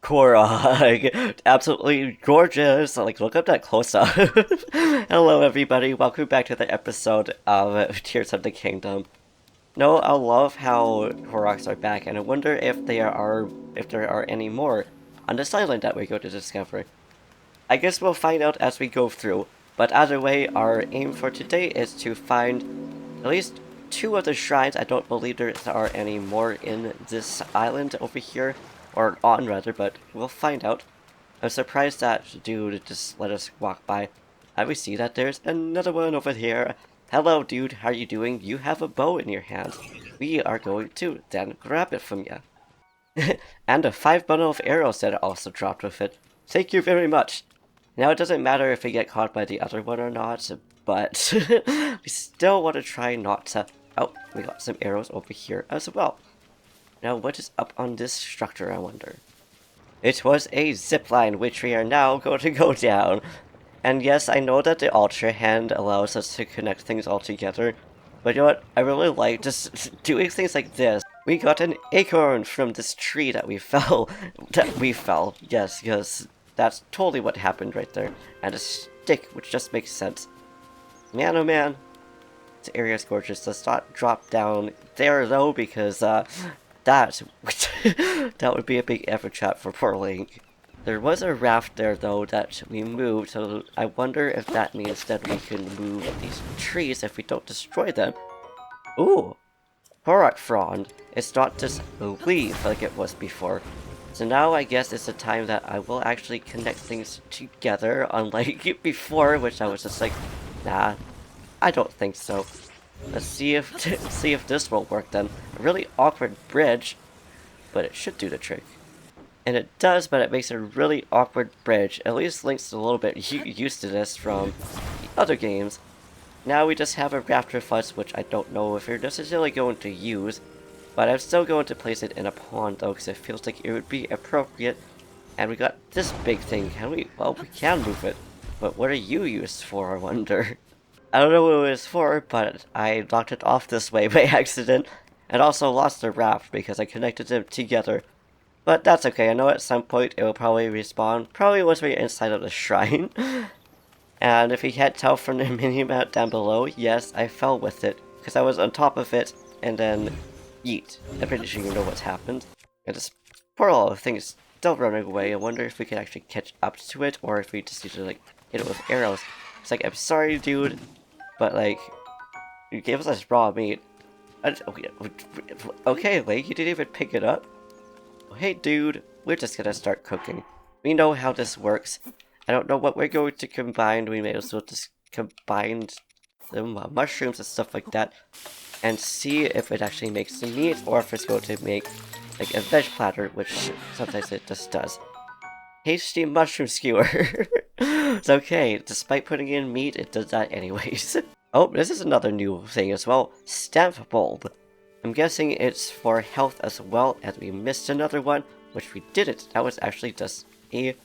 Korok, absolutely gorgeous. Like, look up that close up. Hello, everybody. Welcome back to the episode of Tears of the Kingdom. No, I love how Koroks are back, and I wonder if there are any more on this island that we go to discover. I guess we'll find out as we go through. But either way, our aim for today is to find at least 2 of the shrines. I don't believe there are any more in this island over here. Or on, rather, but we'll find out. I'm surprised that dude just let us walk by. And we see that there's another one over here. Hello, dude, how are you doing? You have a bow in your hand. We are going to then grab it from you. And a 5 bundle of arrows that I also dropped with it. Thank you very much. Now, it doesn't matter if we get caught by the other one or not, but we still want to try not to... Oh, we got some arrows over here as well. Now, what is up on this structure, I wonder? It was a zipline, which we are now going to go down. And yes, I know that the Ultra Hand allows us to connect things all together. But you know what? I really like just doing things like this. We got an acorn from this tree that we fell. Yes, because that's totally what happened right there. And a stick, which just makes sense. Man, oh man. This area is gorgeous. Let's not drop down there, though, because, that would be a big effort trap for poor Link. There was a raft there though that we moved, so I wonder if that means that we can move these trees if we don't destroy them. Ooh! Korok Frond. It's not just a leaf like it was before. So now I guess it's the time that I will actually connect things together, unlike before, which I was just like, nah, I don't think so. Let's see if this will work then. A really awkward bridge, but it should do the trick. And it does, but it makes a really awkward bridge. At least Link's a little bit used to this from the other games. Now we just have a raft with us, which I don't know if we're necessarily going to use. But I'm still going to place it in a pond though, because it feels like it would be appropriate. And we got this big thing. Can we? Well, we can move it. But what are you used for, I wonder? I don't know what it was for, but I knocked it off this way by accident, and also lost the raft because I connected them together. But that's okay, I know at some point it will probably respawn, probably once we're inside of the shrine. And if you can't tell from the minimap down below, yes, I fell with it, because I was on top of it, and then yeet. I'm pretty sure you know what's happened. And this poor little thing is still running away. I wonder if we can actually catch up to it, or if we just need to, like, hit it with arrows. It's like, I'm sorry, dude. But, like, you gave us this raw meat. Okay, Link, you didn't even pick it up? Hey, dude, we're just gonna start cooking. We know how this works. I don't know what we're going to combine. We may as well just combine some mushrooms and stuff like that. And see if it actually makes the meat, or if it's going to make, like, a veg platter, which sometimes it just does. Tasty mushroom skewer. It's okay, despite putting in meat, it does that anyways. Oh, this is another new thing as well. Stamp bulb. I'm guessing it's for health as well, as we missed another one, which we didn't. That was actually just a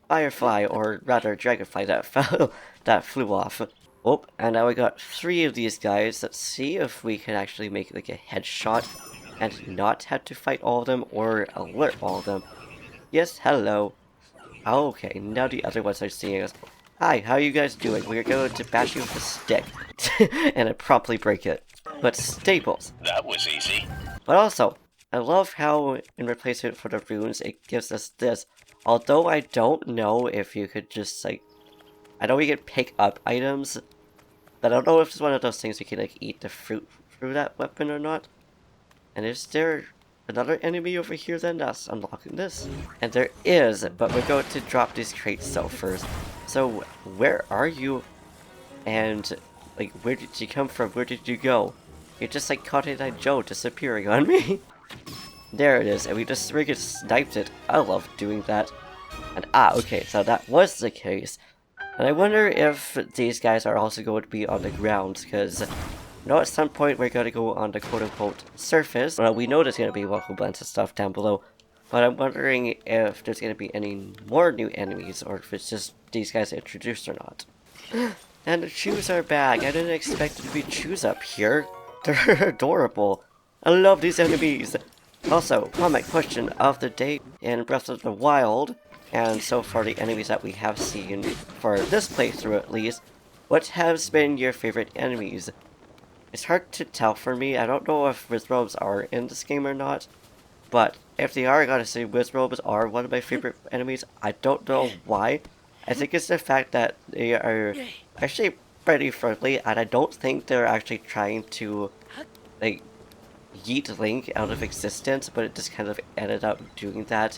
firefly, or rather dragonfly that flew off. Oh, and now we got 3 of these guys. Let's see if we can actually make like a headshot and not have to fight all of them or alert all of them. Yes, hello. Okay, now the other ones are seeing us. Hi, how are you guys doing? We're going to bash you with a stick. And I promptly break it. But staples. That was easy. But also, I love how in replacement for the runes, it gives us this. Although I don't know if you could just, like... I know we can pick up items, but I don't know if it's one of those things you can, like, eat the fruit through that weapon or not. And is there another enemy over here then that's unlocking this? And there is, but we're going to drop these crates though first. So, where are you? And, like, where did you come from? Where did you go? You're just like Cotton Eye Joe disappearing on me. There it is, and we just freaking sniped it. I love doing that. And okay, so that was the case. And I wonder if these guys are also going to be on the ground, because at some point we're going to go on the quote-unquote surface. Well, we know there's going to be local blends and stuff down below, but I'm wondering if there's going to be any more new enemies, or if it's just these guys introduced or not. And the shoes are back. I didn't expect it to be shoes up here. They're adorable. I love these enemies. Also, comment question of the day in Breath of the Wild, and so far the enemies that we have seen, for this playthrough at least, what has been your favorite enemies? It's hard to tell for me. I don't know if Wizrobes are in this game or not, but if they are, I gotta say Wizrobes are one of my favorite enemies. I don't know why. I think it's the fact that they are actually pretty friendly, and I don't think they're actually trying to, like, yeet Link out of existence, but it just kind of ended up doing that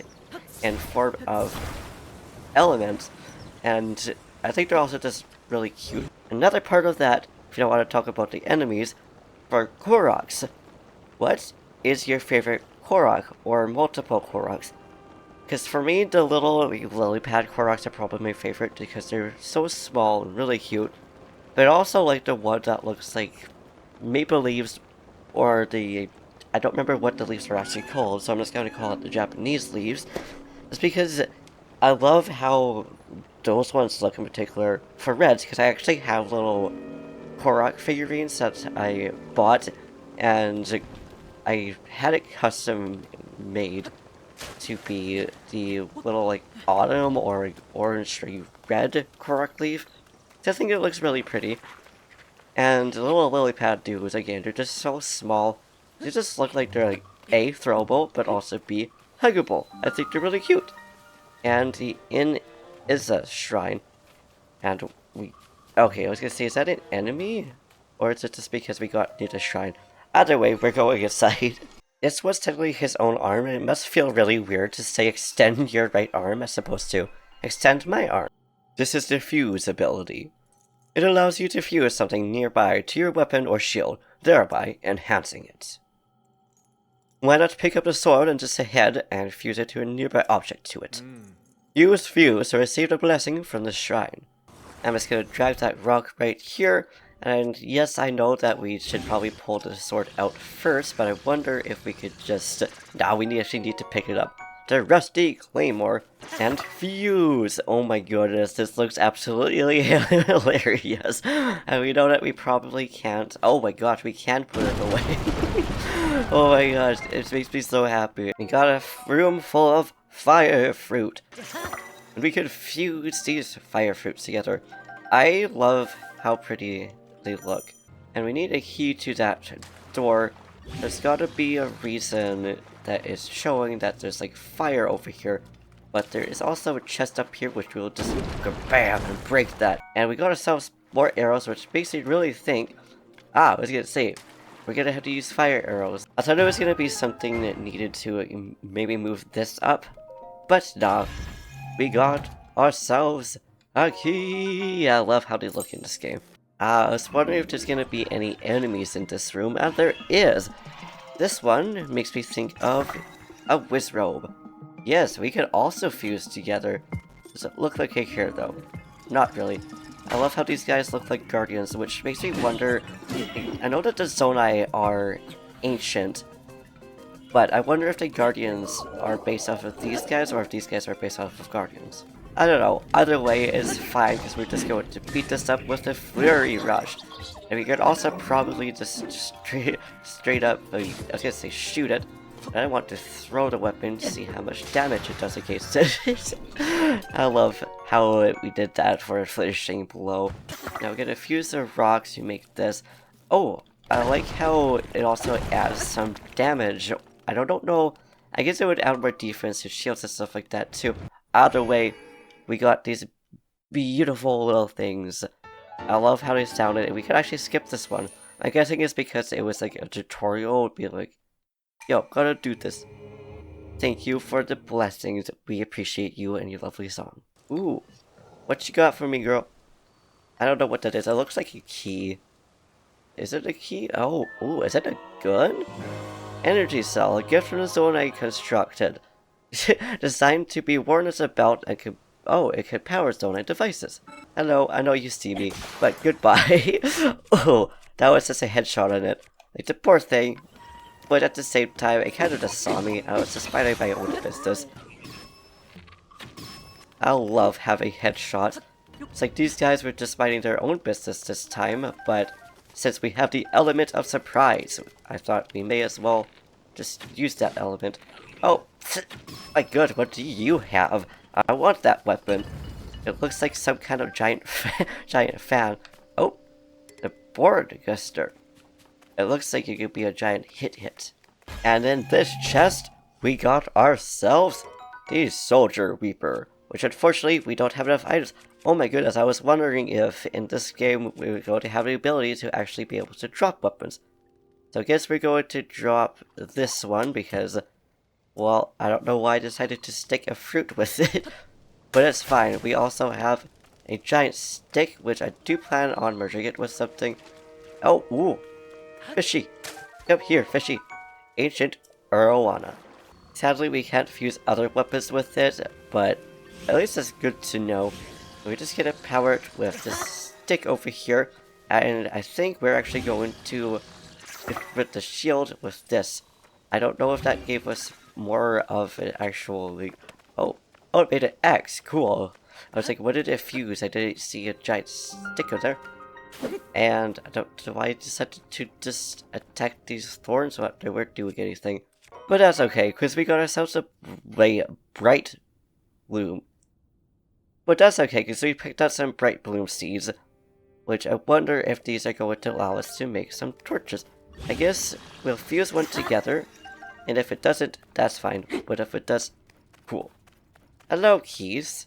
in form of elements, and I think they're also just really cute. Another part of that, if you don't want to talk about the enemies, for Koroks. What is your favorite Korok, or multiple Koroks? Because for me, the little lily pad Koroks are probably my favorite because they're so small and really cute, but I also like the one that looks like maple leaves, or the, I don't remember what the leaves are actually called, so I'm just going to call it the Japanese leaves. It's because I love how those ones look in particular for reds, because I actually have little Korok figurines that I bought, and I had it custom made to be the little like autumn or orange or red Korok leaf. So I think it looks really pretty. And the little lily pad dudes, again, they're just so small. They just look like they're like A, throwable, but also B, huggable. I think they're really cute. And the in-ise shrine. And okay, I was gonna say, is that an enemy? Or is it just because we got near the shrine? Either way, we're going inside. This was technically his own arm, and it must feel really weird to say extend your right arm as opposed to extend my arm. This is the fuse ability. It allows you to fuse something nearby to your weapon or shield, thereby enhancing it. Why not pick up the sword and just head and fuse it to a nearby object to it? Use fuse to receive a blessing from the shrine. I'm just gonna drag that rock right here, and yes, I know that we should probably pull the sword out first, but I wonder if we could just... we actually need to pick it up. The rusty claymore and fuse. Oh my goodness, this looks absolutely hilarious. And we know that we probably can't. Oh my gosh, we can put it away. Oh my gosh, it makes me so happy. We got a room full of fire fruit. And we could fuse these fire fruits together. I love how pretty they look. And we need a key to that door. There's gotta be a reason that is showing that there's like fire over here, but there is also a chest up here which we'll just go bam and break that. And we got ourselves more arrows, which makes me really think, I was gonna say, we're gonna have to use fire arrows. I thought it was gonna be something that needed to maybe move this up, but nah, we got ourselves a key. I love how they look in this game. I was wondering if there's gonna be any enemies in this room, and there is. This one makes me think of a Wizrobe. Yes, we could also fuse together. Does it look like a hair though? Not really. I love how these guys look like guardians, which makes me wonder... I know that the Zonai are ancient, but I wonder if the guardians are based off of these guys, or if these guys are based off of guardians. I don't know. Either way is fine, because we're just going to beat this up with the Flurry Rush. And we could also probably just straight up, I was gonna say shoot it, but I want to throw the weapon to see how much damage it does against it. I love how we did that for a finishing blow. Now we're gonna fuse the rocks to make this. Oh, I like how it also adds some damage. I don't know, I guess it would add more defense to shields and stuff like that too. Either way, we got these beautiful little things. I love how they sounded, and we could actually skip this one. I'm guessing it's because it was like a tutorial, it would be like, yo, gotta do this. Thank you for the blessings, we appreciate you and your lovely song. Ooh, what you got for me, girl? I don't know what that is, it looks like a key. Is it a key? Oh, ooh, is that a gun? Energy cell, a gift from the zone I constructed. Designed to be worn as a belt and could... Oh, it could power Zonai devices. Hello, I know you see me, but goodbye. Oh, that was just a headshot on it. Like, the poor thing. But at the same time, it kind of just saw me. I was just minding my own business. I love having headshot. It's like these guys were just minding their own business this time, but since we have the element of surprise, I thought we may as well just use that element. Oh, my god, what do you have? I want that weapon. It looks like some kind of giant giant fan. Oh, the board guster. It looks like it could be a giant hit. And in this chest, we got ourselves the Soldier Reaper, which unfortunately we don't have enough items. Oh my goodness, I was wondering if in this game we were going to have the ability to actually be able to drop weapons. So I guess we're going to drop this one because, well, I don't know why I decided to stick a fruit with it, but it's fine. We also have a giant stick, which I do plan on merging it with something. Oh, ooh, fishy. Come here, fishy. Ancient Arowana. Sadly, we can't fuse other weapons with it, but at least it's good to know. We just get it powered with this stick over here, and I think we're actually going to with the shield with this. I don't know if that gave us more of an actual... Oh, it made an X. Cool. I was like, what did it fuse? I didn't see a giant sticker there. And I don't know why I decided to just attack these thorns, but they weren't doing anything. But that's okay, because we got ourselves a bright bloom. But that's okay, because we picked up some bright bloom seeds, which I wonder if these are going to allow us to make some torches. I guess we'll fuse one together, and if it doesn't, that's fine. But if it does, cool. Hello, Keys.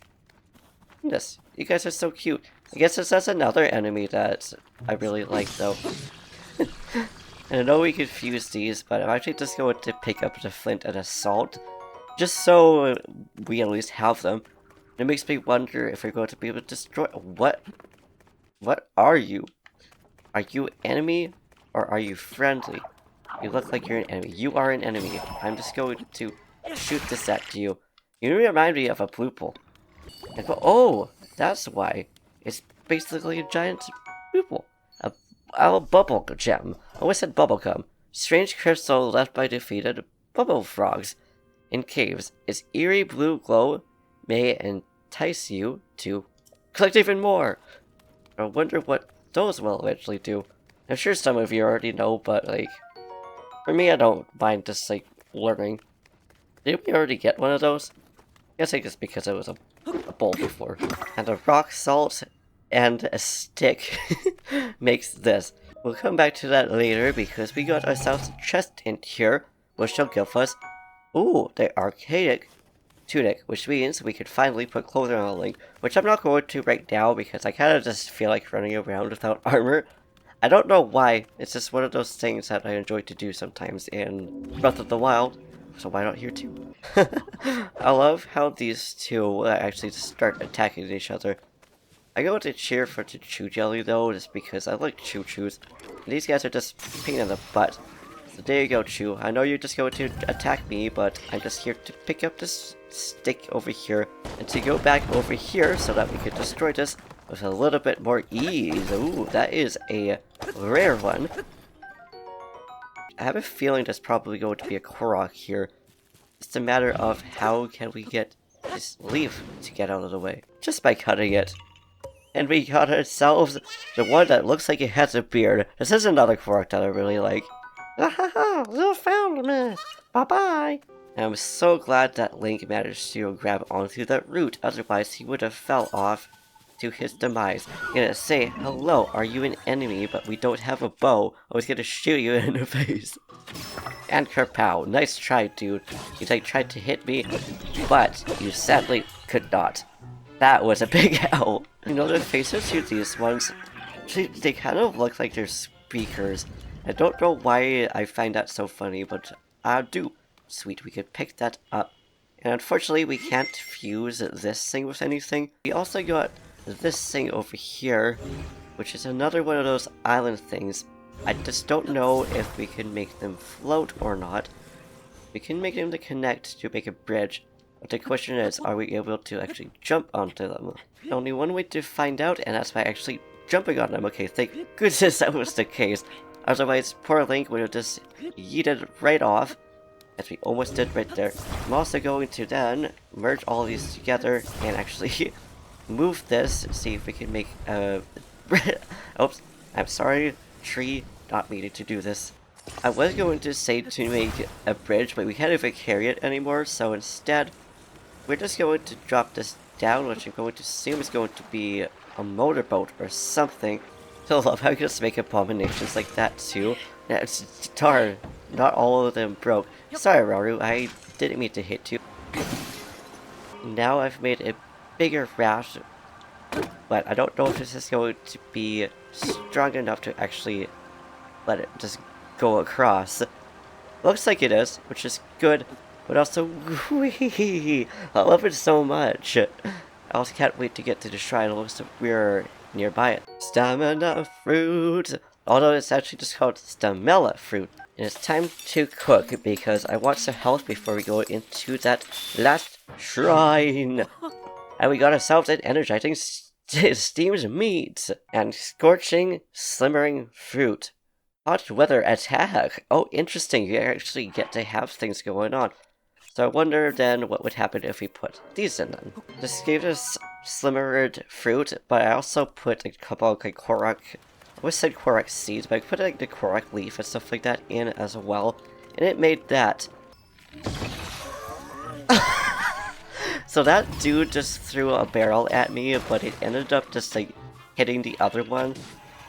Yes, you guys are so cute. I guess that's another enemy that I really like, though. And I know we could fuse these, but I'm actually just going to pick up the flint and assault, just so we at least have them. It makes me wonder if we're going to be able to destroy... What are you? Are you enemy, or are you friendly? You look like you're an enemy. You are an enemy. I'm just going to shoot this at you. You remind me of a bloople. And, oh, that's why. It's basically a giant bloople. A bubble gem. I always said bubblegum. Strange crystal left by defeated bubble frogs in caves. Its eerie blue glow may entice you to collect even more. I wonder what those will eventually do. I'm sure some of you already know, but like, for me, I don't mind just like learning. Did we already get one of those? I guess it's because it was a bowl before. And a rock salt and a stick makes this. We'll come back to that later because we got ourselves a chest in here, which will give us, ooh, the archaic tunic, which means we could finally put clothing on Link, which I'm not going to right now because I kind of just feel like running around without armor. I don't know why, it's just one of those things that I enjoy to do sometimes in Breath of the Wild, so why not here too? I love how these two actually start attacking each other. I go to cheer for the Chew Jelly though, just because I like Chew Chews. These guys are just pain in the butt. So there you go, Chew. I know you're just going to attack me, but I'm just here to pick up this stick over here and to go back over here so that we can destroy this with a little bit more ease. Ooh, that is a rare one. I have a feeling there's probably going to be a Korok here. It's a matter of how can we get this leaf to get out of the way. Just by cutting it. And we got ourselves the one that looks like it has a beard. This is another Korok that I really like. Yahaha, you found me! Bye-bye! I'm so glad that Link managed to grab onto that root, otherwise he would have fell off to his demise. I'm gonna say, hello, are you an enemy, but we don't have a bow. I was gonna shoot you in the face. And kerpow, nice try, dude. You like tried to hit me, but you sadly could not. That was a big L. You know, the faces to these ones, they kind of look like they're speakers. I don't know why I find that so funny, but I do. Sweet, we could pick that up. And unfortunately, we can't fuse this thing with anything. We also got this thing over here, which is another one of those island things. I just don't know if we can make them float or not. We can make them to connect to make a bridge. But the question is, are we able to actually jump onto them? Only one way to find out, and that's by actually jumping on them. Okay, thank goodness that was the case. Otherwise, poor Link would have just yeeted right off, as we almost did right there. I'm also going to then merge all of these together and actually move this, see if we can make a... Oops, I'm sorry, tree, not meaning to do this. I was going to say to make a bridge, but we can't even carry it anymore, so instead, we're just going to drop this down, which I'm going to assume is going to be a motorboat or something. So I love how you just make abominations like that too. Yeah, it's darn, not all of them broke. Sorry, Raru, I didn't mean to hit you. Now I've made a bigger raft, but I don't know if this is going to be strong enough to actually let it just go across. Looks like it is, which is good, but also I love it so much. I also can't wait to get to the shrine. It looks like we're nearby it. Stamina fruit! Although it's actually just called stamella fruit. And it's time to cook because I want some health before we go into that last shrine. And we got ourselves an energizing steamed meat and scorching, slimmering fruit. Hot weather attack. Oh, interesting. You actually get to have things going on. So I wonder then what would happen if we put these in them. This gave us slimmered fruit, but I also put a couple of like Korok. I always said Korok seeds, but I put like the Korok leaf and stuff like that in as well, and it made that. So that dude just threw a barrel at me, but it ended up just like hitting the other one.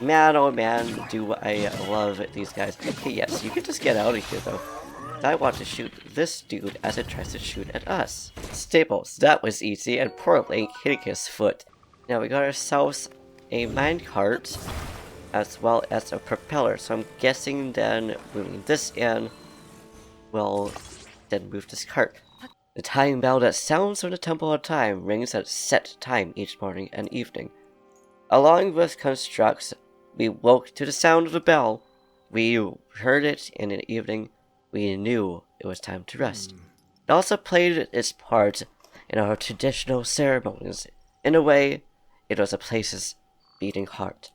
Man, oh man, do I love these guys. Okay, yes, you can just get out of here though. I want to shoot this dude as it tries to shoot at us. Staples, that was easy, and poor Link hitting his foot. Now we got ourselves a minecart, as well as a propeller, so I'm guessing then moving this in will then move this cart. The time bell that sounds from the Temple of Time rings at set time each morning and evening. Along with constructs, we woke to the sound of the bell. We heard it in the evening. We knew it was time to rest. It also played its part in our traditional ceremonies. In a way, it was a place's beating heart.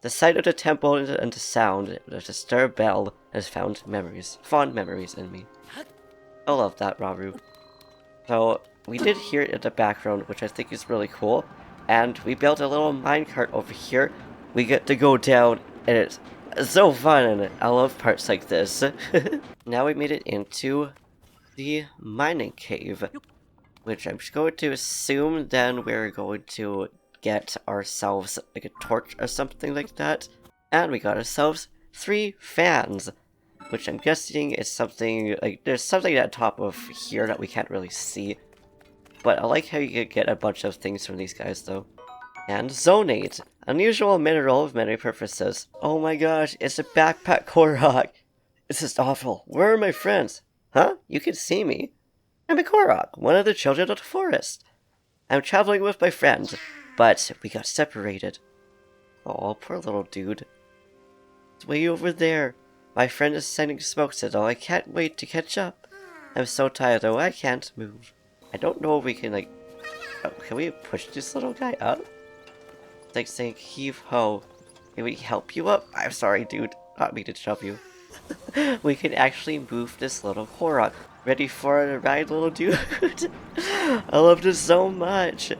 The sight of the temple and the sound of the stir bell has found fond memories in me. I love that, Raru. So, we did hear it in the background, which I think is really cool. And we built a little minecart over here. We get to go down, and it's so fun, and I love parts like this. Now we made it into the mining cave, which I'm just going to assume then we're going to get ourselves like a torch or something like that. And we got ourselves 3 fans, which I'm guessing is something like there's something at the top of here that we can't really see. But I like how you could get a bunch of things from these guys though. And zonate, unusual mineral of many purposes. Oh my gosh, it's a backpack Korok. This is awful. Where are my friends? Huh? You can see me. I'm a Korok, one of the children of the forest. I'm traveling with my friend, but we got separated. Oh, poor little dude. It's way over there. My friend is sending smoke signal. I can't wait to catch up. I'm so tired though, I can't move. I don't know if we can like... Oh, can we push this little guy up? It's like saying heave ho. Can we help you up? I'm sorry dude, not me to shove you. We can actually move this little Korok. Ready for a ride, little dude? I love this so much.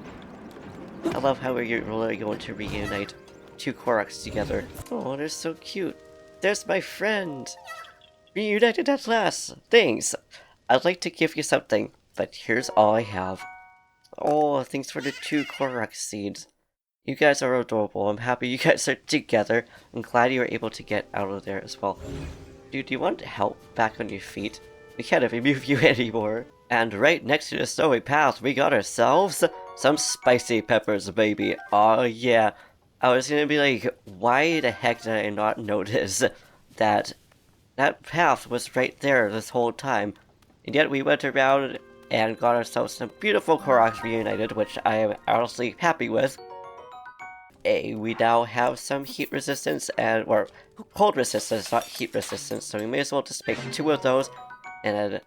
I love how we're really going to reunite 2 Koroks together. Oh, they're so cute. There's my friend. Reunited at last. Thanks. I'd like to give you something, but here's all I have. Oh, thanks for the 2 Korok seeds. You guys are adorable. I'm happy you guys are together. I'm glad you were able to get out of there as well. Dude, do you want help back on your feet? We can't even move you anymore. And right next to the snowy path, we got ourselves some spicy peppers, baby. Oh yeah. I was gonna be like, why the heck did I not notice that path was right there this whole time? And yet we went around and got ourselves some beautiful Koroks reunited, which I am honestly happy with. We now have some heat resistance or cold resistance, not heat resistance, so we may as well just make 2 of those and then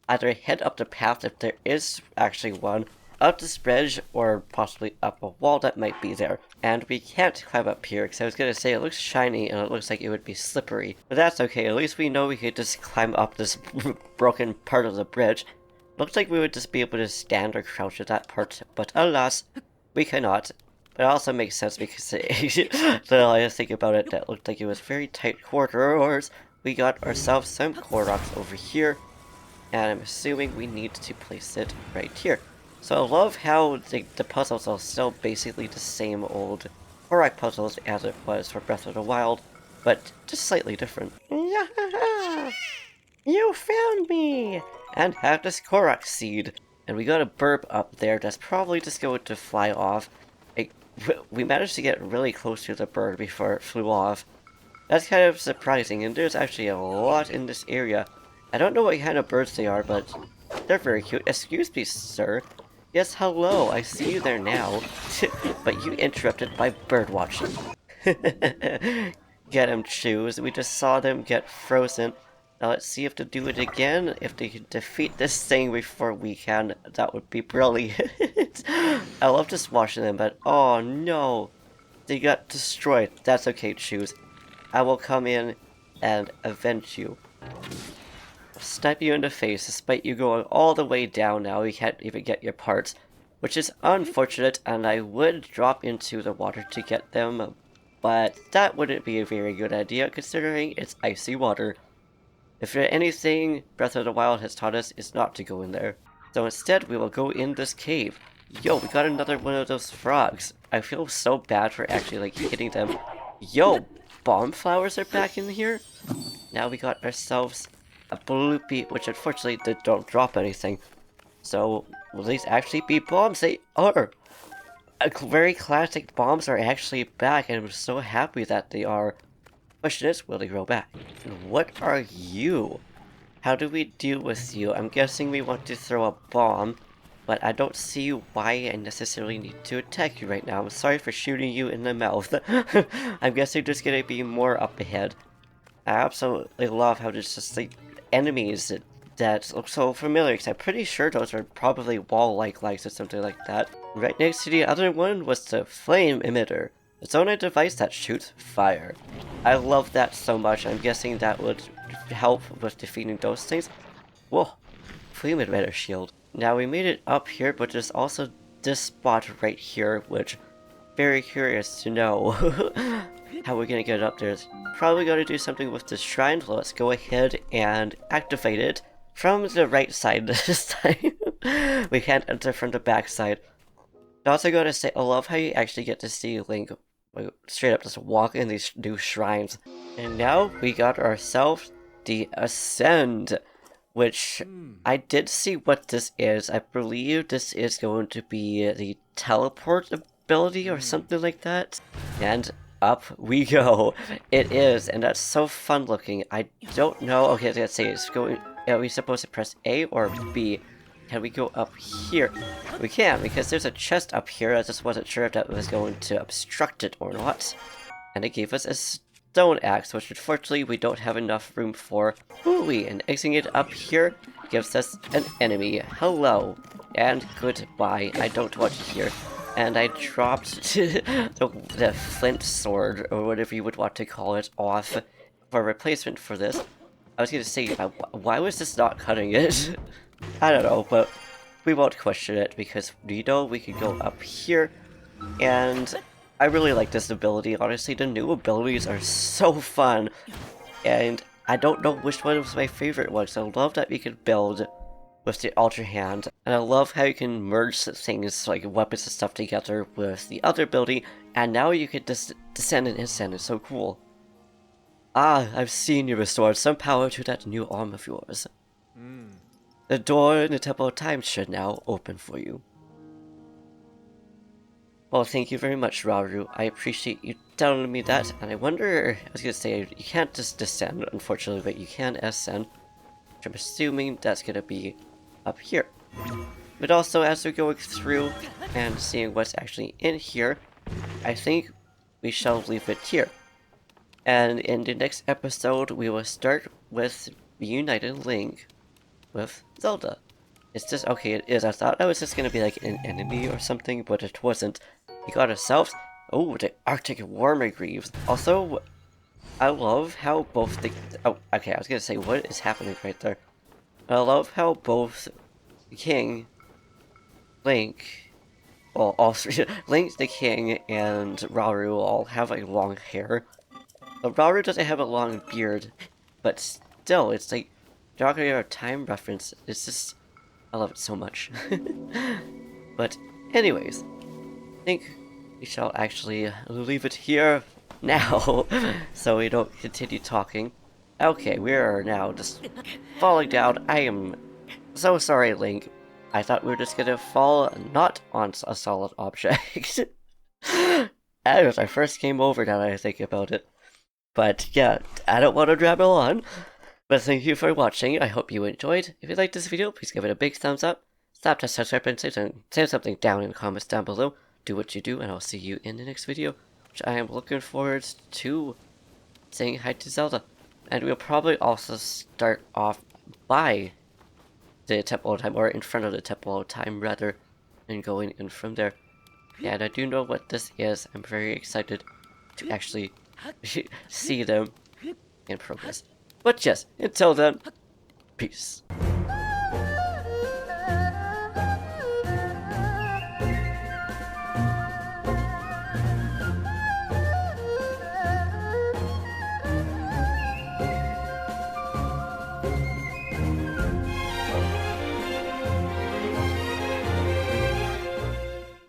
either head up the path if there is actually one, up this bridge, or possibly up a wall that might be there. And we can't climb up here because I was gonna say it looks shiny and it looks like it would be slippery. But that's okay, at least we know we could just climb up this broken part of the bridge. Looks like we would just be able to stand or crouch at that part, but alas, we cannot. But it also makes sense because the I think about it, that looked like it was very tight corridors we got ourselves some Koroks over here, and I'm assuming we need to place it right here. So I love how the puzzles are still basically the same old Korok puzzles as it was for Breath of the Wild, but just slightly different. Yahaha! You found me! And have this Korok seed. And we got a burp up there that's probably just going to fly off. We managed to get really close to the bird before it flew off. That's kind of surprising, and there's actually a lot in this area. I don't know what kind of birds they are, but they're very cute. Excuse me, sir. Yes, hello, I see you there now. But you interrupted my bird watching. Get him, Shoes. We just saw them get frozen. Now let's see if they do it again. If they can defeat this thing before we can, that would be brilliant. I love just watching them, but oh no. They got destroyed. That's okay, Shoes. I will come in and avenge you. Snipe you in the face despite you going all the way down now. You can't even get your parts, which is unfortunate, and I would drop into the water to get them, but that wouldn't be a very good idea considering it's icy water. If there's anything Breath of the Wild has taught us, is not to go in there. So instead, we will go in this cave. Yo, we got another one of those frogs. I feel so bad for actually, like, hitting them. Yo, bomb flowers are back in here? Now we got ourselves a bloopy, which unfortunately they don't drop anything. So, will these actually be bombs? They are! Very classic bombs are actually back, and I'm so happy that they are. Question is, will they grow back? And what are you? How do we deal with you? I'm guessing we want to throw a bomb, but I don't see why I necessarily need to attack you right now. I'm sorry for shooting you in the mouth. I'm guessing there's gonna be more up ahead. I absolutely love how there's just like enemies that look so familiar, because I'm pretty sure those are probably wall-like lights or something like that. Right next to the other one was the flame emitter. It's on a device that shoots fire. I love that so much. I'm guessing that would help with defeating those things. Whoa, flame emitter shield. Now we made it up here, but there's also this spot right here, which very curious to know how we're gonna get up there. Probably gonna do something with the shrine. Let's go ahead and activate it from the right side this time. We can't enter from the back side. I also gotta say, I love how you actually get to see Link straight up just walk in these new shrines. And now we got ourselves the Ascend, which I did see what this is. I believe this is going to be the teleport ability or something like that. And up we go. It is, and that's so fun looking. I don't know. Okay, I was gonna say, it's going. Are we supposed to press A or B? Can we go up here? We can, because there's a chest up here. I just wasn't sure if that was going to obstruct it or not. And it gave us a stone axe, which unfortunately we don't have enough room for. Ooh-wee, and exiting it up here gives us an enemy. Hello, and goodbye. I don't want you here. And I dropped the flint sword, or whatever you would want to call it, off for a replacement for this. I was gonna say, why was this not cutting it? I don't know, but we won't question it, because we know we can go up here, and I really like this ability. Honestly, the new abilities are so fun, and I don't know which one was my favorite one, so I love that we can build with the Ultra Hand, and I love how you can merge things like weapons and stuff together with the other ability, and now you can descend and ascend. It's so cool. Ah, I've seen you restored some power to that new arm of yours. The door in the Temple of Time should now open for you. Well, thank you very much, Rauru. I appreciate you telling me that, and I wonder, I was gonna say, you can't just descend, unfortunately, but you can ascend, which I'm assuming that's gonna be up here. But also, as we're going through and seeing what's actually in here, I think we shall leave it here. And in the next episode, we will start with reuniting Link with Zelda. It's just, okay, it is. I thought that was just gonna be like an enemy or something, but it wasn't. We got ourselves, oh, the Arctic Warmer Greaves. Also, I love how both the, oh, okay, I was gonna say, what is happening right there? I love how both King, Link, well, all three, Link, the King, and Rauru all have like long hair. But Rauru doesn't have a long beard. but still, it's like Ocarina of Time reference. It's just, I love it so much. But anyways, I think we shall actually leave it here now, so we don't continue talking. Okay, we are now just falling down. I am so sorry, Link. I thought we were just gonna fall not on a solid object. That was our first game over now that I think about it. But yeah, I don't want to drabble on. But thank you for watching. I hope you enjoyed. If you liked this video, please give it a big thumbs up. Stop to subscribe and say something down in the comments down below. Do what you do, and I'll see you in the next video, which I am looking forward to saying hi to Zelda. And we'll probably also start off by the Temple of Time, or in front of the Temple of Time rather, and going in from there. Yeah, and I do know what this is. I'm very excited to actually see them in progress. But yes, until then, peace.